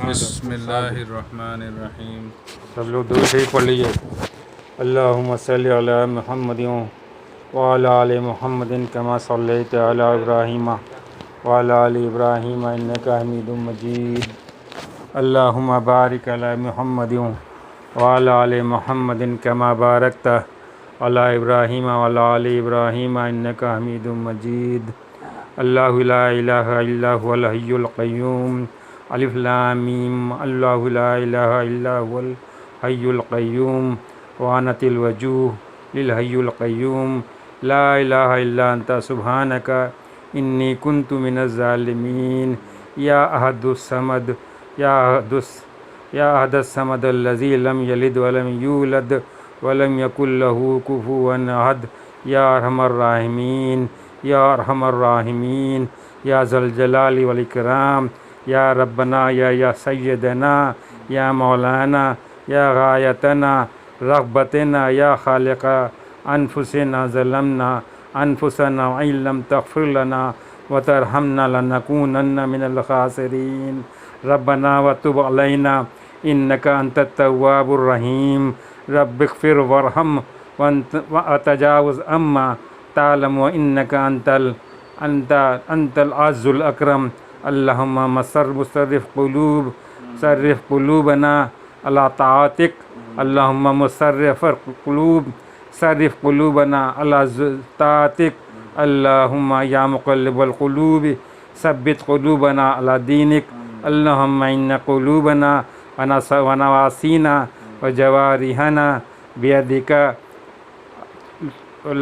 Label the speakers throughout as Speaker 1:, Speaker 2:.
Speaker 1: بسم اللہ الرحمن الرحیم۔
Speaker 2: سب لوگ درود شریف پڑھ لیجیے۔ اللہم صلی علی محمد وعلی آل محمد کما صلیت علی ابراہیم وعلی آل ابراہیم انک حمید مجید۔ اللہم بارک علی محمد وعلی آل محمد کما بارکت علی ابراہیم وعلی آل ابراہیم انک حمید مجید۔ اللہ لا الہ الا هو الحی القیوم الف لام میم اللہ لا الہ الا هو الحی القیوم وعنت الوجوہ للحی القیوم لا الہ الا انت سبحانک انی کنت من الظالمین۔ یا احد الصمد یا احد الصمد الذی لم یلد ولم یولد ولم یکن لہ کفوا احد۔ یا ارحم الراحمین یا ارحم الراحمین یا ذا الجلال والاکرام۔ یا ربنا یا سیدنا یا مولانا یا غایتنا رغبتنا یا خالق انفسنا ظلمنا انفسنا وان لم تغفر لنا وترحمنا لنکونن من الخاسرین۔ ربنا وتب علینا انک انت التواب الرحیم۔ رب اغفر وارحم وتجاوز عما تعلم انک انت العز الاکرم۔ اللہم صرف قلوبنا علی طاعتک۔ اللہم صرف قلوبنا علی طاعتک۔ اللہم یا مقلب القلوب ثبت قلوبنا علی دینک۔ اللہم ان قلوبنا ونواسینا وجوارحنا بیدک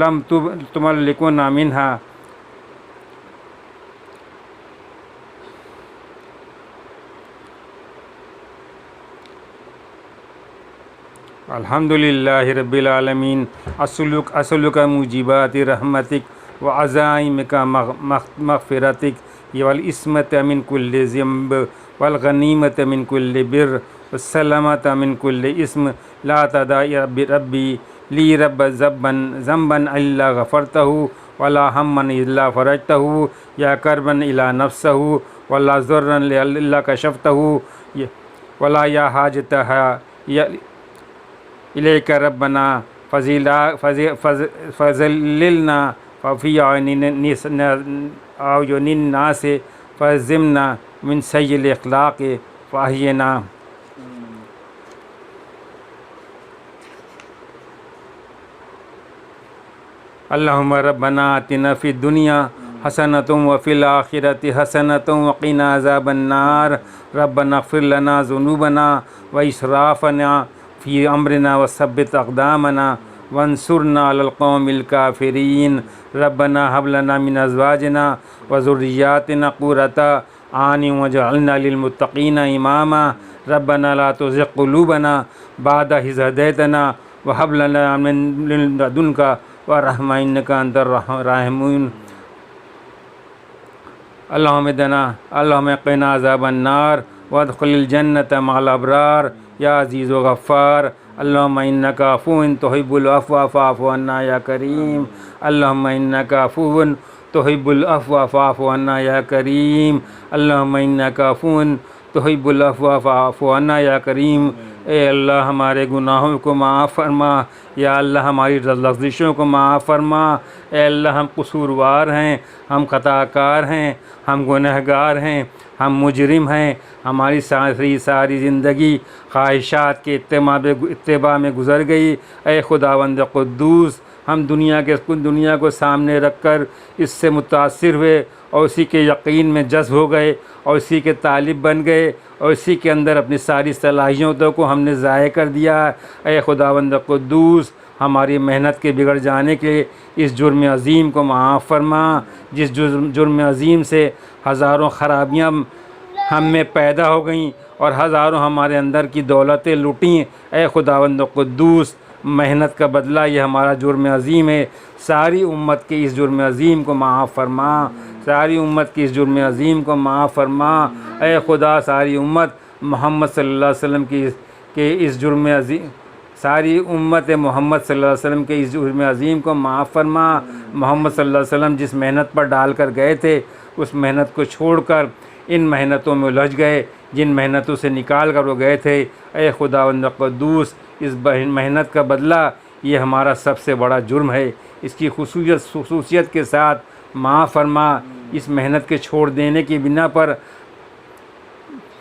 Speaker 2: لم تملکنا منہا۔ الحمدللہ رب العالمین۔ اسألک موجبات رحمتک وعزائمک مغفرتک والعصمت من کل ذنب والغنیمت من کل بر والسلامت من کل اسم۔ لا تدع ربی لی رب ذنبا الا غفرتہ ولا ہما الا فرجتہ یا کربا الا نفسہ ولا ضرا الا کشفتہ ولا یا حاجتہ الیک ربنا فذللنا فی اعین الناس فاعصمنا من سیء الاخلاق فاحینا۔ اللہم ربنا آتنا فی الدنیا حسنۃ وفی الآخرۃ حسنۃ وقنا عذاب النار۔ ربنا اغفر لنا ذنوبنا واسرافنا فی امرنا وثبت اقدامنا وانصرنا علی القوم الکافرین۔ ربنا هب لنا من ازواجنا وذریاتنا قرۃ اعین واجعلنا للمتقین اماما۔ ربنا لا تزغ قلوبنا بعد اذ ہدیتنا وهب لنا من لدنک رحمۃ انک انت الرحیم۔ اللہم قنا عذاب النار وادخل الجنۃ مع الابرار یا عزیز و غفار۔ اللہم انک عفو تحب العفو فاعف عنا یا کریم۔ اللہم انک عفو تحب العفو فاعف عنا یا کریم۔ اللہم انک عفو تحب العفو فاعف عنا یا کریم۔ اے اللہ ہمارے گناہوں کو معاف فرما، یا اللہ ہماری لغزشوں کو معاف فرما۔ اے اللہ ہم قصوروار ہیں، ہم خطا کار ہیں، ہم گنہگار ہیں، ہم مجرم ہیں۔ ہماری ساری زندگی خواہشات کے اتباع میں گزر گئی۔ اے خداوند قدوس، ہم دنیا کو سامنے رکھ کر اس سے متاثر ہوئے اور اسی کے یقین میں جذب ہو گئے اور اسی کے طالب بن گئے اور اسی کے اندر اپنی ساری صلاحیتوں کو ہم نے ضائع کر دیا۔ اے خداوند قدوس، ہماری محنت کے بگڑ جانے کے اس جرم عظیم کو معاف فرما، جس جرم عظیم سے ہزاروں خرابیاں ہم میں پیدا ہو گئیں اور ہزاروں ہمارے اندر کی دولتیں لوٹیں۔ اے خداوند قدوس، محنت کا بدلہ یہ ہمارا جرم عظیم ہے۔ ساری امت کے اس جرم عظیم کو معاف فرما، ساری امت کی اس جرم عظیم کو معاف فرما۔ اے خدا، ساری امت محمد صلی اللہ علیہ وسلم کے اس جرم عظیم، ساری امت محمد صلی اللہ علیہ وسلم کے اس جرم عظیم کو معاف فرما۔ محمد صلی اللہ علیہ وسلم جس محنت پر ڈال کر گئے تھے اس محنت کو چھوڑ کر ان محنتوں میں الجھ گئے جن محنتوں سے نکال کر وہ گئے تھے۔ اے خداوند قدوس، اس محنت کا بدلہ یہ ہمارا سب سے بڑا جرم ہے، اس کی خصوصیت کے ساتھ معاف فرما۔ اس محنت کے چھوڑ دینے کی بنا پر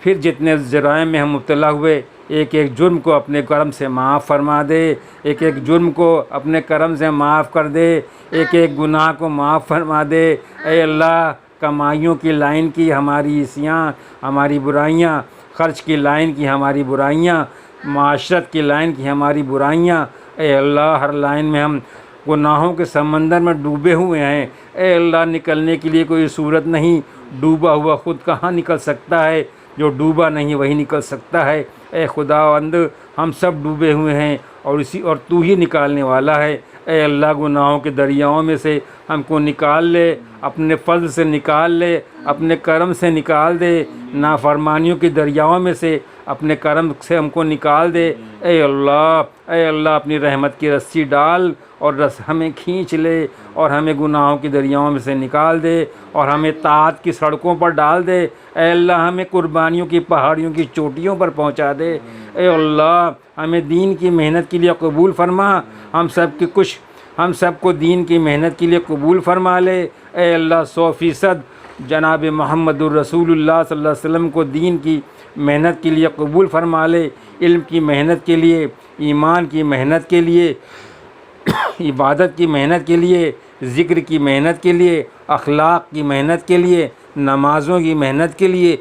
Speaker 2: پھر جتنے جرائم میں ہم مبتلا ہوئے، ایک ایک جرم کو اپنے کرم سے معاف فرما دے، ایک ایک جرم کو اپنے کرم سے معاف کر دے، ایک ایک گناہ کو معاف فرما دے۔ اے اللہ، کمائیوں کی لائن کی ہماری عصیاں، ہماری برائیاں، خرچ کی لائن کی ہماری برائیاں، معاشرت کی لائن کی ہماری برائیاں، اے اللہ ہر لائن میں ہم گناہوں کے سمندر میں ڈوبے ہوئے ہیں۔ اے اللہ، نکلنے کے لیے کوئی صورت نہیں، ڈوبا ہوا خود کہاں نکل سکتا ہے، جو ڈوبا نہیں وہی نکل سکتا ہے۔ اے خداوند، ہم سب ڈوبے ہوئے ہیں اور تو ہی نکالنے والا ہے۔ اے اللہ، گناہوں کے دریاؤں میں سے ہم کو نکال لے، اپنے فضل سے نکال لے، اپنے کرم سے نکال دے، نافرمانیوں کے دریاؤں میں سے اپنے کرم سے ہم کو نکال دے۔ اے اللہ اپنی رحمت کی رسی ڈال اور ہمیں کھینچ لے اور ہمیں گناہوں کے دریاؤں میں سے نکال دے اور ہمیں طاعت کی سڑکوں پر ڈال دے۔ اے اللہ، ہمیں قربانیوں کی پہاڑیوں کی چوٹیوں پر پہنچا دے۔ اے اللہ، ہمیں دین کی محنت کے لیے قبول فرما، ہم سب کو دین کی محنت کے لیے قبول فرما لے۔ اے اللہ، 100% جناب محمد الرسول اللہ صلی اللہ علیہ وسلم کو دین کی محنت کے لیے قبول فرما لے، علم کی محنت کے لیے، ایمان کی محنت کے لیے، عبادت کی محنت کے لیے، ذکر کی محنت کے لیے، اخلاق کی محنت کے لیے، نمازوں کی محنت کے لیے،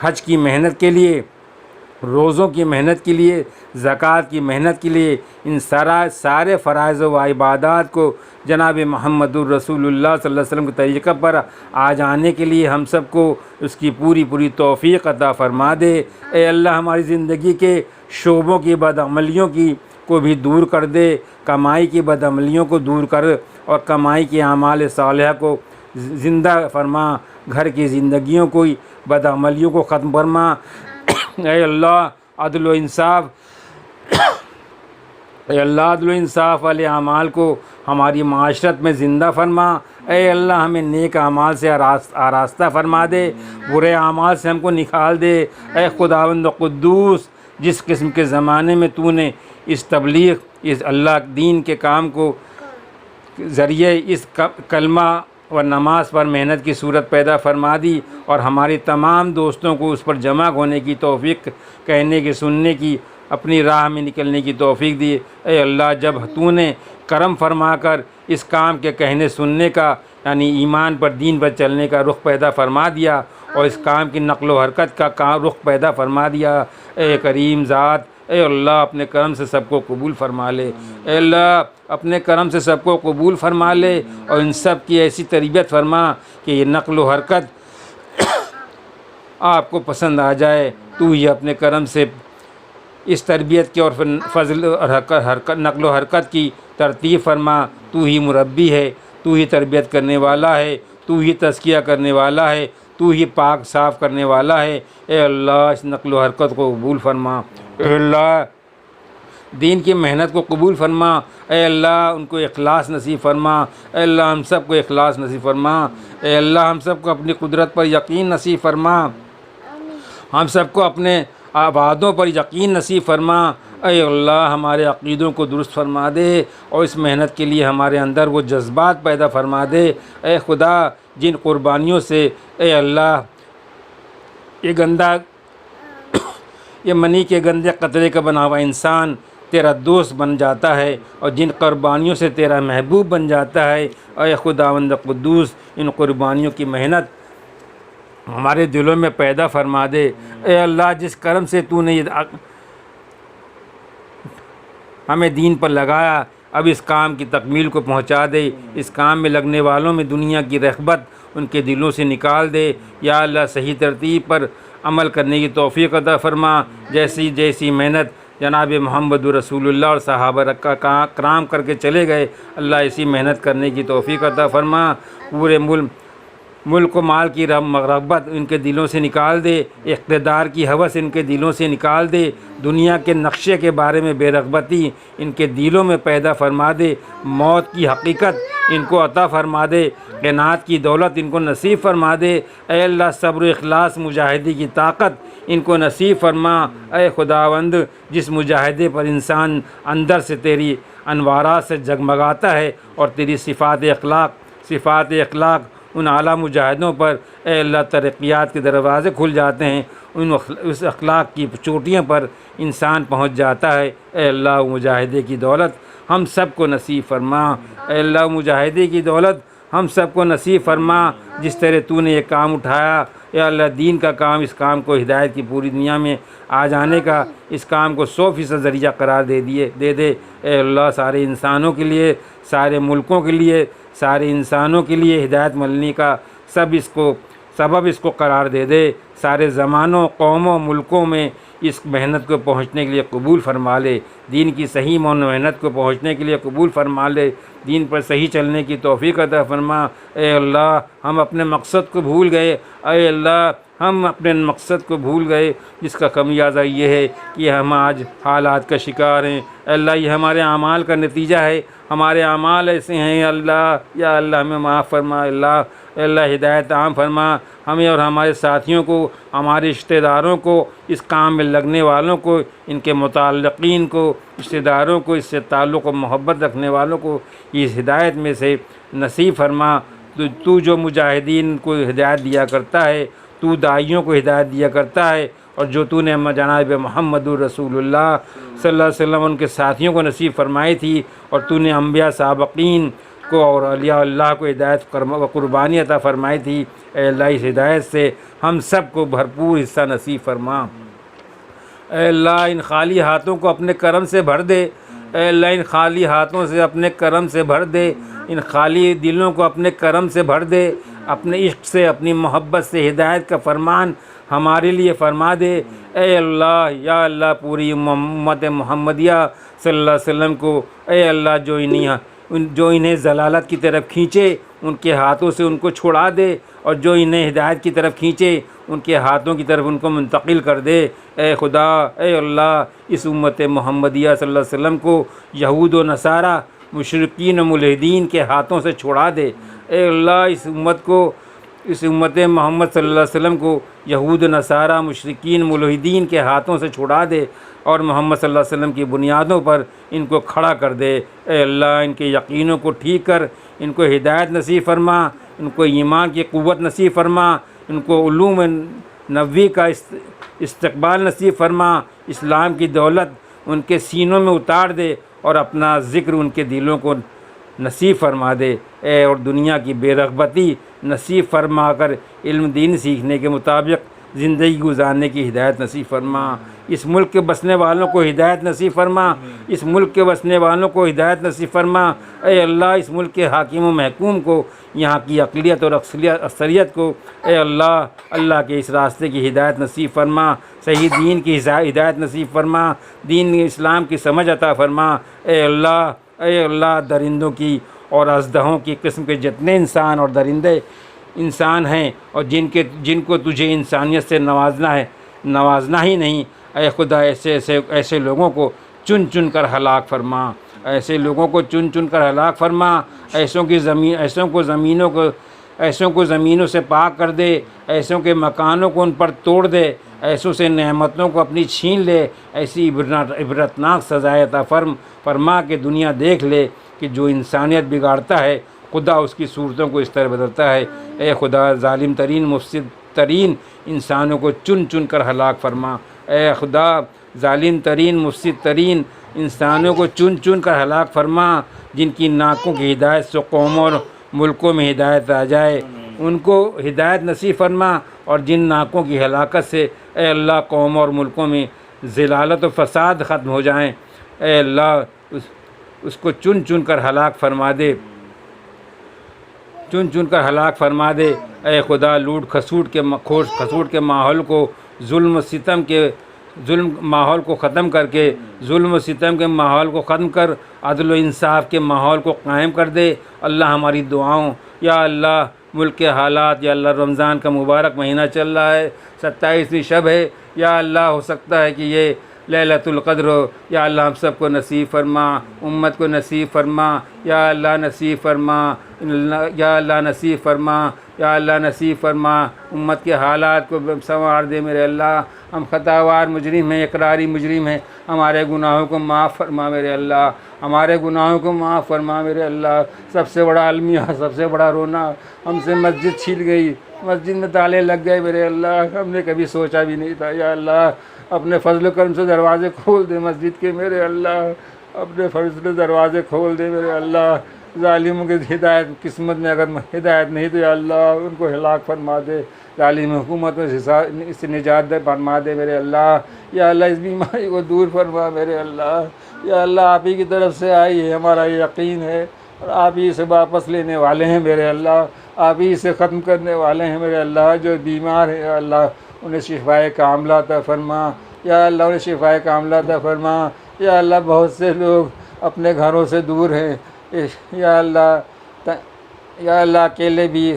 Speaker 2: حج کی محنت کے لیے، روزوں کی محنت کے لیے، زکوٰۃ کی محنت کے لیے، ان سارے فرائض و عبادات کو جناب محمد الرسول اللہ صلی اللہ علیہ وسلم کے طریقہ پر آ جانے کے لیے ہم سب کو اس کی پوری توفیق عطا فرما دے۔ اے اللہ، ہماری زندگی کے شعبوں کی بدعملیوں کو بھی دور کر دے، کمائی کی بدعملیوں کو دور کر اور کمائی کے اعمال صالحہ کو زندہ فرما، گھر کی زندگیوں کو بدعملیوں کو ختم فرما۔ اے اللہ، عدل و انصاف والے اعمال کو ہماری معاشرت میں زندہ فرما۔ اے اللہ، ہمیں نیک اعمال سے آراستہ فرما دے، برے اعمال سے ہم کو نکال دے۔ اے خداوند قدوس، جس قسم کے زمانے میں تو نے اس تبلیغ، اس اللہ دین کے کام کو ذریعے اس کلمہ اور نماز پر محنت کی صورت پیدا فرما دی اور ہماری تمام دوستوں کو اس پر جمع ہونے کی توفیق، کہنے کی، سننے کی، اپنی راہ میں نکلنے کی توفیق دی۔ اے اللہ، جب تو نے کرم فرما کر اس کام کے کہنے سننے کا، یعنی ایمان پر، دین پر چلنے کا رخ پیدا فرما دیا اور اس کام کی نقل و حرکت کا رخ پیدا فرما دیا، اے کریم ذات، اے اللہ اپنے کرم سے سب کو قبول فرما لے۔ اے اللہ اپنے کرم سے سب کو قبول فرما لے اور ان سب کی ایسی تربیت فرما کہ یہ نقل و حرکت آپ کو پسند آ جائے۔ تو ہی اپنے کرم سے اس تربیت کی اور فضل اور نقل و حرکت کی ترتیب فرما۔ تو ہی مربی ہے، تو ہی تربیت کرنے والا ہے، تو ہی تزکیہ کرنے والا ہے، تو ہی پاک صاف کرنے والا ہے۔ اے اللہ، اس نقل و حرکت کو قبول فرما۔ اے اللہ، دین کی محنت کو قبول فرما۔ اے اللہ، ان کو اخلاص نصیب فرما۔ اے اللہ، ہم سب کو اخلاص نصیب فرما۔ اے اللہ، ہم سب کو اپنی قدرت پر یقین نصیب فرما۔ ہم سب کو اپنے وعدوں پر یقین نصیب فرما۔ اے اللہ، ہمارے عقیدوں کو درست فرما دے اور اس محنت کے لیے ہمارے اندر وہ جذبات پیدا فرما دے۔ اے خدا، جن قربانیوں سے اے اللہ یہ منی کے گندے قطرے کا بنا ہوا انسان تیرا دوست بن جاتا ہے اور جن قربانیوں سے تیرا محبوب بن جاتا ہے، اے خداوند قدوس، ان قربانیوں کی محنت ہمارے دلوں میں پیدا فرما دے۔ اے اللہ، جس کرم سے تو نے ہمیں دین پر لگایا، اب اس کام کی تکمیل کو پہنچا دے۔ اس کام میں لگنے والوں میں دنیا کی رغبت ان کے دلوں سے نکال دے۔ یا اللہ، صحیح ترتیب پر عمل کرنے کی توفیق عطا فرما۔ جیسی محنت جناب محمد رسول اللہ اور صحابہ کرام کر کے چلے گئے، اللہ اسی محنت کرنے کی توفیق عطا فرما۔ پورے ملک و مال کی رغبت ان کے دلوں سے نکال دے، اقتدار کی ہوس ان کے دلوں سے نکال دے، دنیا کے نقشے کے بارے میں بے رغبتی ان کے دلوں میں پیدا فرما دے، موت کی حقیقت ان کو عطا فرما دے، قناعت کی دولت ان کو نصیب فرما دے، اے اللہ صبر و اخلاص مجاہدی کی طاقت ان کو نصیب فرما، اے خداوند جس مجاہدے پر انسان اندر سے تیری انوارات سے جگمگاتا ہے اور تیری صفات اخلاق ان اعلیٰ مجاہدوں پر اے اللہ ترقیات کے دروازے کھل جاتے ہیں، اس اخلاق کی چوٹیوں پر انسان پہنچ جاتا ہے۔ اے اللہ مجاہدے کی دولت ہم سب کو نصیب فرما، اے اللہ مجاہدے کی دولت ہم سب کو نصیب فرما، جس طرح تو نے یہ کام اٹھایا، یا اللہ دین کا کام، اس کام کو ہدایت کی پوری دنیا میں آ جانے کا، اس کام کو 100% ذریعہ قرار دے دے۔ اے اللہ سارے انسانوں کے لیے، سارے ملکوں کے لیے، سارے انسانوں کے لیے ہدایت ملنے کا سبب اس کو قرار دے دے، سارے زمانوں، قوموں، ملکوں میں اس محنت کو پہنچنے کے لیے قبول فرما لے، دین کی صحیح محنت کو پہنچنے کے لیے قبول فرما لے، دین پر صحیح چلنے کی توفیق عطا فرما۔ اے اللہ ہم اپنے مقصد کو بھول گئے، اے اللہ ہم اپنے مقصد کو بھول گئے، جس کا خمیازہ یہ ہے کہ ہم آج حالات کا شکار ہیں۔ اے اللہ یہ ہمارے اعمال کا نتیجہ ہے، ہمارے اعمال ایسے ہیں اللہ، یا اللہ ہمیں معاف فرما، اے اللہ ہدایت عام فرما ہمیں اور ہمارے ساتھیوں کو، ہمارے رشتہ داروں کو، اس کام میں لگنے والوں کو، ان کے متعلقین کو، رشتہ داروں کو، اس سے تعلق و محبت رکھنے والوں کو اس ہدایت میں سے نصیب فرما۔ تو جو مجاہدین کو ہدایت دیا کرتا ہے، تو داعیوں کو ہدایت دیا کرتا ہے، اور جو تو نے جناب محمد رسول اللہ صلی اللہ علیہ وسلم ان کے ساتھیوں کو نصیب فرمائی تھی، اور تو نے انبیاء سابقین کو اور اولیاء اللہ کو ہدایت و قربانی عطا فرمائی تھی، اے اللہ اس ہدایت سے ہم سب کو بھرپور حصہ نصیب فرما۔ اے اللہ ان خالی ہاتھوں کو اپنے کرم سے بھر دے، اے اللہ ان خالی ہاتھوں سے اپنے کرم سے بھر دے، ان خالی دلوں کو اپنے کرم سے بھر دے، اپنے عشق سے، اپنی محبت سے ہدایت کا فرمان ہمارے لیے فرما دے۔ اے اللہ یا اللہ پوری امت محمدیہ صلی اللہ علیہ وسلم کو، اے اللہ جو انہیں ضلالت کی طرف کھینچے ان کے ہاتھوں سے ان کو چھڑا دے، اور جو انہیں ہدایت کی طرف کھینچے ان کے ہاتھوں کی طرف ان کو منتقل کر دے۔ اے خدا، اے اللہ اس امت محمدیہ صلی اللہ علیہ وسلم کو یہود و نصارہ، مشرکین و ملحدین کے ہاتھوں سے چھڑا دے۔ اے اللہ اس امت محمد صلی اللہ علیہ وسلم کو یہود و نصارہ، مشرکین، ملحدین کے ہاتھوں سے چھڑا دے، اور محمد صلی اللہ علیہ وسلم کی بنیادوں پر ان کو کھڑا کر دے۔ اے اللہ ان کے یقینوں کو ٹھیک کر، ان کو ہدایت نصیب فرما، ان کو ایمان کی قوت نصیب فرما، ان کو علوم نبوی کا استقبال نصیب فرما، اسلام کی دولت ان کے سینوں میں اتار دے، اور اپنا ذکر ان کے دلوں کو نصیب فرما دے۔ اے اور دنیا کی بے رغبتی نصیب فرما کر علم دین سیکھنے کے مطابق زندگی گزارنے کی ہدایت نصیب فرما۔ اس ملک کے بسنے والوں کو ہدایت نصیب فرما، اس ملک کے بسنے والوں کو ہدایت نصیب فرما۔ اے اللہ اس ملک کے حاکم و محکوم کو، یہاں کی اقلیت اور اکثریت کو، اے اللہ کے اس راستے کی ہدایت نصیب فرما، صحیح دین کی ہدایت نصیب فرما، دین اسلام کی سمجھ عطا فرما۔ اے اللہ درندوں کی اور اژدہوں کی قسم کے جتنے انسان اور درندے انسان ہیں، اور جن کو تجھے انسانیت سے نوازنا ہی نہیں، اے خدا ایسے لوگوں کو چن کر ہلاک فرما، ایسے لوگوں کو چن کر ہلاک فرما، ایسوں کو زمینوں سے پاک کر دے، ایسوں کے مکانوں کو ان پر توڑ دے، ایسوں سے نعمتوں کو اپنی چھین لے، ایسی عبرتناک سزائے عطا فرما کہ دنیا دیکھ لے کہ جو انسانیت بگاڑتا ہے خدا اس کی صورتوں کو اس طرح بدلتا ہے۔ اے خدا ظالم ترین مفسد ترین انسانوں کو چن کر ہلاک فرما، اے خدا ظالم ترین مفسد ترین انسانوں کو چن کر ہلاک فرما، جن کی ناکوں کی ہدایت سے قوموں اور ملکوں میں ہدایت آ جائے ان کو ہدایت نصیب فرما، اور جن ناکوں کی ہلاکت سے اے اللہ قوموں اور ملکوں میں ضلالت و فساد ختم ہو جائیں، اے اللہ اس کو چن کر ہلاک فرما دے، چن کر ہلاک فرما دے۔ اے خدا لوٹ کھسوٹ کے ماحول کو، ظلم ماحول کو ختم کر کے، ظلم و ستم کے ماحول کو ختم کر، عدل و انصاف کے ماحول کو قائم کر دے۔ اللہ ہماری دعاؤں، یا اللہ ملک کے حالات، یا اللہ رمضان کا مبارک مہینہ چل رہا ہے، 27ویں شب ہے، یا اللہ ہو سکتا ہے کہ یہ لیلۃ القدر ہو، یا اللہ ہم سب کو نصیب فرما، امت کو نصیب فرما، یا اللہ نصیب فرما، یا اللہ نصیب فرما، یا اللہ نصیب فرما، امت کے حالات کو سنوار دے میرے اللہ۔ ہم خطاوار مجرم ہیں، اقراری مجرم ہیں، ہمارے گناہوں کو معاف فرما میرے اللہ، ہمارے گناہوں کو معاف فرما میرے اللہ۔ سب سے بڑا المیہ، سب سے بڑا رونا، ہم سے مسجد چھن گئی، مسجد میں تالے لگ گئے میرے اللہ، ہم نے کبھی سوچا بھی نہیں تھا، یا اللہ اپنے فضل و کرم سے دروازے کھول دے مسجد کے میرے اللہ، اپنے فضل سے دروازے کھول دے میرے اللہ۔ ظالموں کی ہدایت قسمت میں اگر ہدایت نہیں تو یا اللہ ان کو ہلاک فرما دے، ظالم حکومت میں اس سے نجات دے فرما دے میرے اللہ۔ یا اللہ اس بیماری کو دور فرما میرے اللہ، یا اللہ آپ ہی کی طرف سے آئی ہے، ہمارا یہ یقین ہے، اور آپ ہی اسے واپس لینے والے ہیں میرے اللہ، آپ ہی اسے ختم کرنے والے ہیں میرے اللہ۔ جو بیمار ہیں یا اللہ انہیں شفائے کاملہ عطا فرما، یا اللہ انہیں شفائے کاملہ عطا فرما۔ یا اللہ بہت سے لوگ اپنے گھروں سے دور ہیں، یا اللہ یا اللہ اکیلے بھی،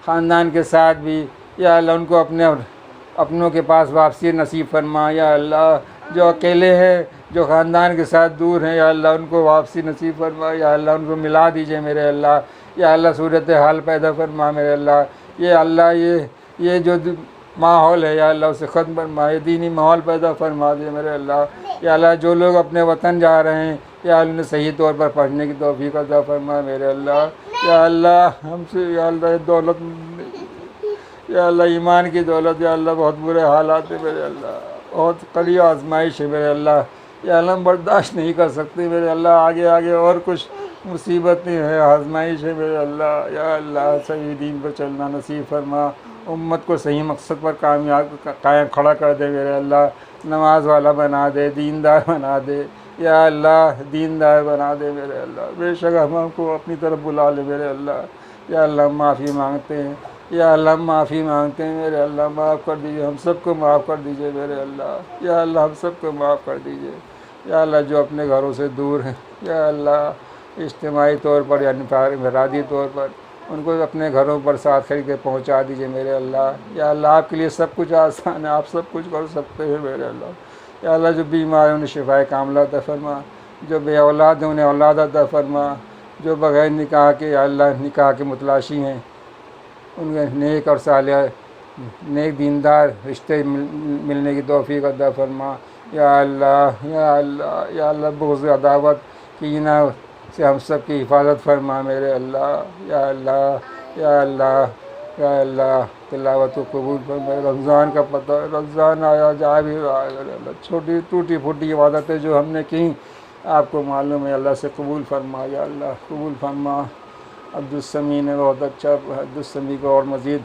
Speaker 2: خاندان کے ساتھ بھی، یا اللہ ان کو اپنوں کے پاس واپسی نصیب فرما۔ یا اللہ جو اکیلے ہیں، جو خاندان کے ساتھ دور ہیں، یا اللہ ان کو واپسی نصیب فرما، یا اللہ ان کو ملا دیجئے میرے اللہ۔ یا اللہ صورت حال پیدا فرما میرے اللہ۔ یہ اللہ یہ جو ماحول ہے یا اللہ اسے ختم فرما، یہ دینی ماحول پیدا فرما دے میرے اللہ۔ یا اللہ جو لوگ اپنے وطن جا رہے ہیں یا اللہ انہیں صحیح طور پر پڑھنے کی توفیق عطا فرما میرے اللہ۔ یا اللہ ہم سے یا اللہ دولت، یا اللہ ایمان کی دولت، یا اللہ بہت برے حالات ہیں میرے اللہ، بہت قلیہ آزمائش ہے میرے اللہ، یا اللہ ہم برداشت نہیں کر سکتے میرے اللہ، آگے اور کچھ مصیبت نہیں ہے، آزمائش ہے میرے اللہ۔ یا اللہ صحیح دین پر چلنا نصیب فرما، امت کو صحیح مقصد پر قائم کھڑا کر دے میرے اللہ، نماز والا بنا دے، دیندار بنا دے، یا اللہ دیندار بنا دے میرے اللہ۔ بے شک ہم کو اپنی طرف بلا لے میرے اللہ۔ یا اللہ ہم معافی مانگتے ہیں، یا اللہ ہم معافی مانگتے ہیں میرے اللہ، معاف کر دیجیے، ہم سب کو معاف کر دیجیے میرے اللہ۔ یا اللہ ہم سب کو معاف کر دیجیے، یا اللہ جو اپنے گھروں سے دور ہیں، یا اللہ اجتماعی طور پر یا انفرادی طور پر ان کو اپنے گھروں پر ساتھ خرید کے پہنچا دیجیے میرے اللہ۔ یا اللہ آپ کے لیے سب کچھ آسان ہے، آپ سب کچھ کر سکتے ہیں میرے اللہ۔ یا اللہ جو بیمار ہیں انہیں شفائے کاملہ عطا فرما، جو بے اولاد ہیں انہیں اولاد عطا فرما، جو بغیر نکاح کے یا اللہ نکاح کے متلاشی ہیں ان کے نیک اور صالح نیک دیندار رشتے ملنے کی توفیق عطا فرما۔ یا اللہ یا اللہ یا اللہ بغض عداوت کینہ سے ہم سب کی حفاظت فرما میرے اللہ۔ یا اللہ یا اللہ یا اللہ تلاوت و قبول فرما۔ رمضان کا پتہ، رمضان آیا جا بھی رہا ہے میرے اللہ، چھوٹی ٹوٹی پھوٹی عبادتیں جو ہم نے کی آپ کو معلوم ہے، اللہ سے قبول فرما، یا اللہ قبول فرما۔ عبدالسمیع نے بہت اچھا، عبدالسمیع کو اور مزید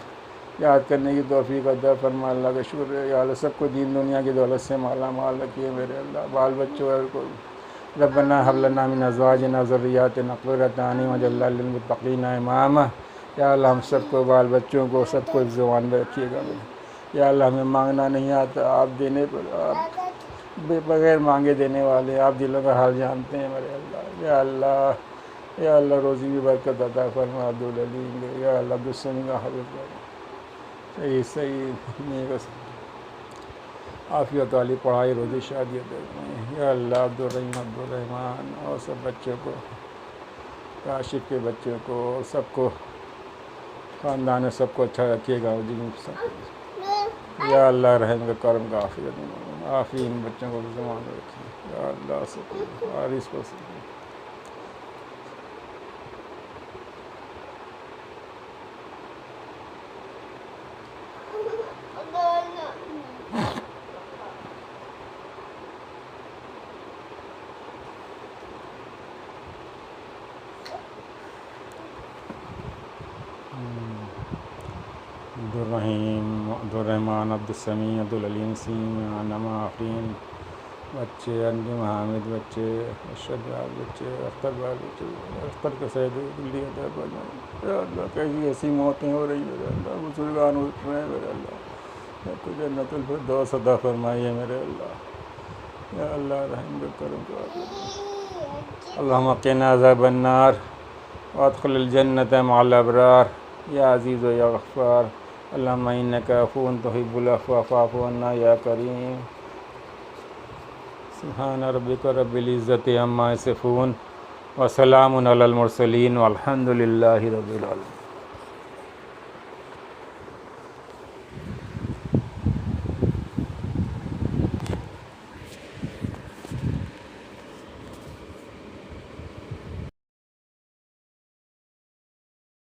Speaker 2: یاد کرنے کی توفیق عطا فرما، اللہ کا شکر ہے۔ یا اللہ سب کو دین دنیا کی دولت سے مالا مال رکھیے میرے اللہ، بال بچوں کو ربنا هب لنا من ازواجنا ذریاتنا قرۃ اعین واجعلنا للمتقین اماما۔ یا اللہ ہم سب کو، بال بچوں کو، سب کو اس زبان میں رکھیے گا میرے۔ یا اللہ ہمیں مانگنا نہیں آتا، آپ دینے پر، آپ بغیر مانگے دینے والے، آپ دلوں کا حال جانتے ہیں میرے اللہ۔ یا اللہ یا اللہ روزی بھی برکت عطا فرما عبدالعلیم، یا اللہ عبدالسمیع کا حفظ کرنا، صحیح نیک عافیت والی پڑھائی، روزی، شادی عطا فرمائے۔ یا اللہ عبدالرحیم، عبدالرحمان اور سب بچوں کو، کاشف کے بچوں کو، سب کو خاندان میں سب کو اچھا رکھیے گا، یا اللہ رحم کا کرم کا عافیت ان بچوں کو زمان رکھیے، یا اللہ سب کو حارث کو عبدالرحیم، عبدالرحمان، عبدالسمیع، عبدالعلیم، سیم، انما، آفرین بچے، انجم، حامد بچے، ارشد بال بچے، اختر بال بچے، اختر کے سید دلی عطا فرمائے۔ یا اللہ کیسی ایسی موتیں ہو رہی میرے اللہ، بزرگان اٹھ رہے ہیں میرے اللہ، سب کو جنت الفردوس عطا فرمائیے میرے اللہ۔ یا اللہ رحم کرم کا، اللہم قنا عذاب النار وادخل الجنت مع الابرار، یا عزیز و یا غفار، اللہم انک عفو تحب العفو فاعف عنا یا کریم۔ سبحان ربک رب العزت عما یصفون وسلام علی المرسلین والحمد للہ رب العالمین.